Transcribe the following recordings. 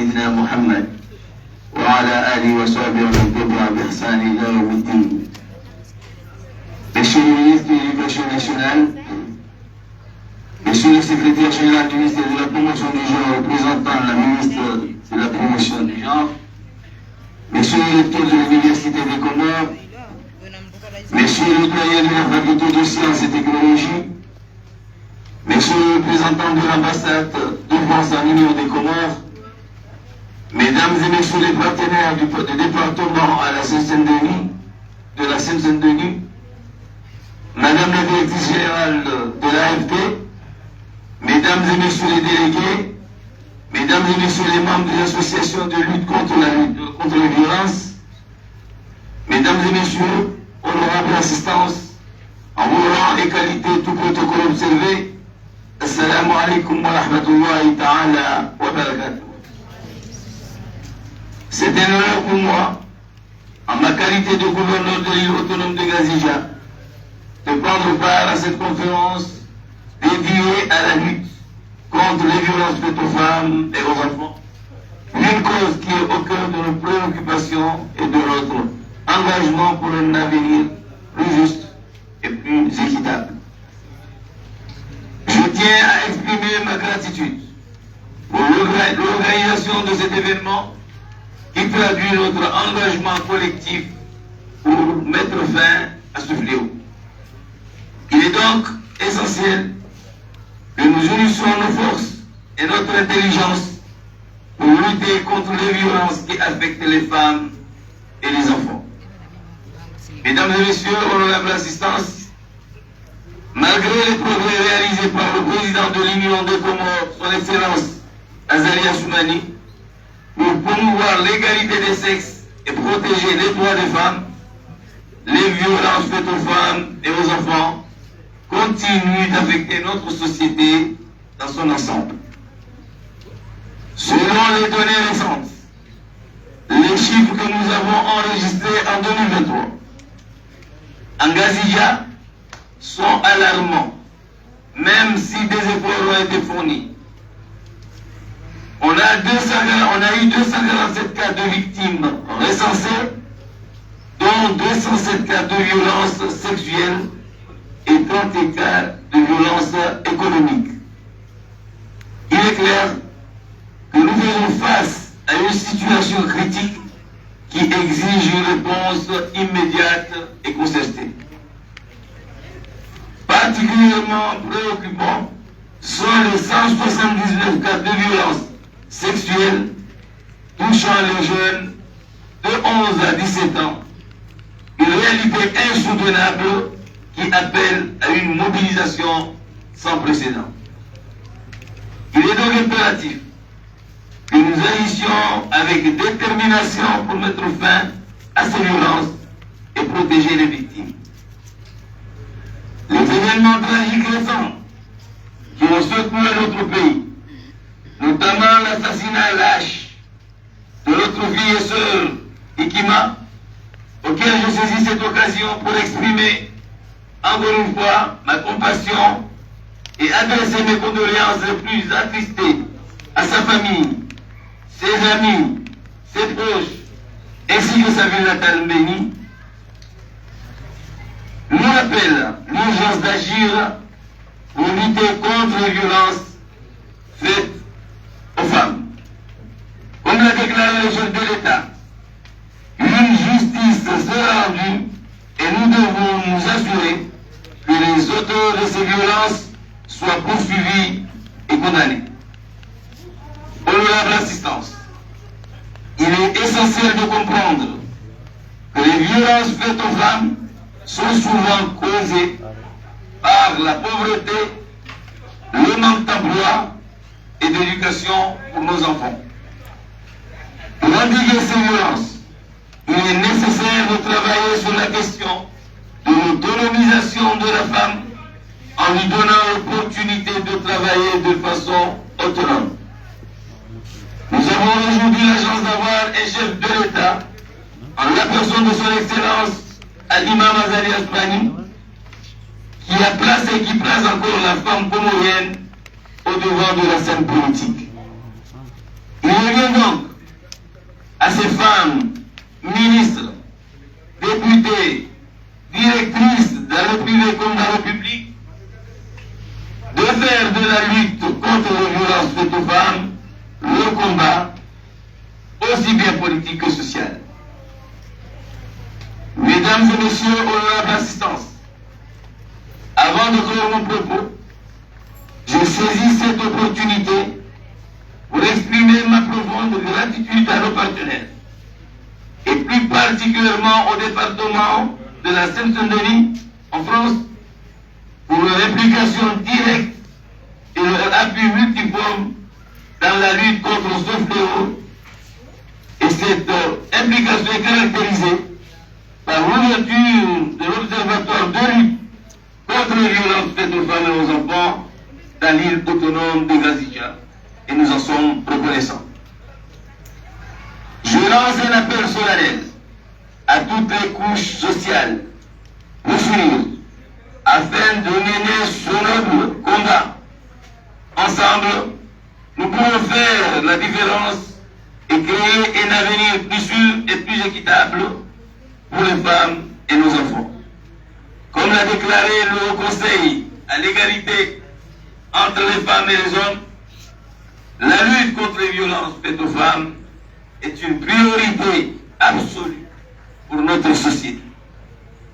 سيدنا محمد وعلى آله وصحبه ومن تبع بإحسان إلى يوم الدين. Monsieur le ministre de l'Éducation nationale, Monsieur le secrétaire général du ministère de la promotion du genre, représentant la ministre de la promotion du genre, Monsieur le recteur de l'Université des Comores, Monsieur le doyen de la faculté de sciences et technologies, Monsieur le représentant de l'ambassade de France en Union des Comores, Mesdames et Messieurs les partenaires du département à la Seine-Saint-Denis, de la Seine-Saint-Denis, Madame la directrice générale de l'AFD, Mesdames et Messieurs les délégués, Mesdames et Messieurs les membres de l'association de lutte contre les violences, Mesdames et Messieurs, honorable assistance, en vos rangs et qualités, tout protocole observé, Assalamu alaikum wa rahmatullahi ta'ala wa barakatuh. C'est un honneur pour moi, en ma qualité de gouverneur de l'île autonome de Gazija, de prendre part à cette conférence dédiée à la lutte contre les violences faites aux femmes et aux enfants, une cause qui est au cœur de nos préoccupations et de notre engagement pour un avenir plus juste et plus équitable. Je tiens à exprimer ma gratitude pour l'organisation de cet événement qui traduit notre engagement collectif pour mettre fin à ce fléau. Il est donc essentiel que nous unissions nos forces et notre intelligence pour lutter contre les violences qui affectent les femmes et les enfants. Mesdames et Messieurs, honorables assistance, malgré les progrès réalisés par le président de l'Union des Comores, son Excellence Azali Assoumani, pour promouvoir l'égalité des sexes et protéger les droits des femmes, les violences faites aux femmes et aux enfants continuent d'affecter notre société dans son ensemble. Selon les données récentes, les chiffres que nous avons enregistrés en 2023 en Gazija sont alarmants, même si des efforts ont été fournis. On a eu 247 cas de victimes recensés, dont 207 cas de violences sexuelles et 30 cas de violences économiques. Il est clair que nous faisons face à une situation critique qui exige une réponse immédiate et concertée. Particulièrement préoccupants sont les 179 cas de violences sexuelles touchant les jeunes de 11 à 17 ans, une réalité insoutenable qui appelle à une mobilisation sans précédent. Il est donc impératif que nous agissions avec détermination pour mettre fin à ces violences et protéger les victimes. Les événements tragiques récents qui ont secoué notre pays, notamment l'assassinat lâche de notre fille et sœur Ikima, auquel je saisis cette occasion pour exprimer encore une fois ma compassion et adresser mes condoléances les plus attristées à sa famille, ses amis, ses proches, ainsi que sa ville natale Mbéni, nous rappelle l'urgence d'agir pour lutter contre les violences faites aux femmes. Comme l'a déclaré le chef de l'État, une justice sera rendue et nous devons nous assurer que les auteurs de ces violences soient poursuivis et condamnés. Honorable assistance, il est essentiel de comprendre que les violences faites aux femmes sont souvent causées par la pauvreté, le manque d'emploi et d'éducation pour nos enfants. Pour endiguer ces violences, il est nécessaire de travailler sur la question de l'autonomisation de la femme en lui donnant l'opportunité de travailler de façon autonome. Nous avons aujourd'hui la chance d'avoir un chef de l'État, en la personne de son Excellence Al-Imam Azali Assoumani, qui a placé et qui place encore la femme comorienne au devant de la scène politique. Il Je reviens donc à ces femmes, ministres, députés, directrices dans le privé comme dans le public, de faire de la lutte contre les violences faites aux femmes le combat aussi bien politique que social. Mesdames et messieurs, honorables assistance, avant de clore mon propos, je saisis cette opportunité pour exprimer ma profonde gratitude à nos partenaires, et plus particulièrement au département de la Seine-Saint-Denis en France, pour leur implication directe et leur appui multiforme dans la lutte contre ce fléau. Et cette implication est caractérisée par l'ouverture de l'Observatoire de lutte contre les violences faites aux femmes et aux enfants dans l'île autonome de Gazija. Et nous en sommes reconnaissants. Je lance un appel solennel à toutes les couches sociales pour s'unir afin de mener ce noble combat. Ensemble, nous pouvons faire la différence et créer un avenir plus sûr et plus équitable pour les femmes et nos enfants. Comme l'a déclaré le Haut Conseil à l'égalité entre les femmes et les hommes, la lutte contre les violences faites aux femmes est une priorité absolue pour notre société.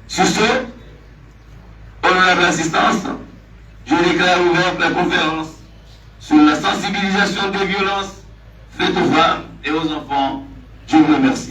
Sur ce, honorable assistance, je déclare ouverte la conférence sur la sensibilisation des violences faites aux femmes et aux enfants. Je vous remercie.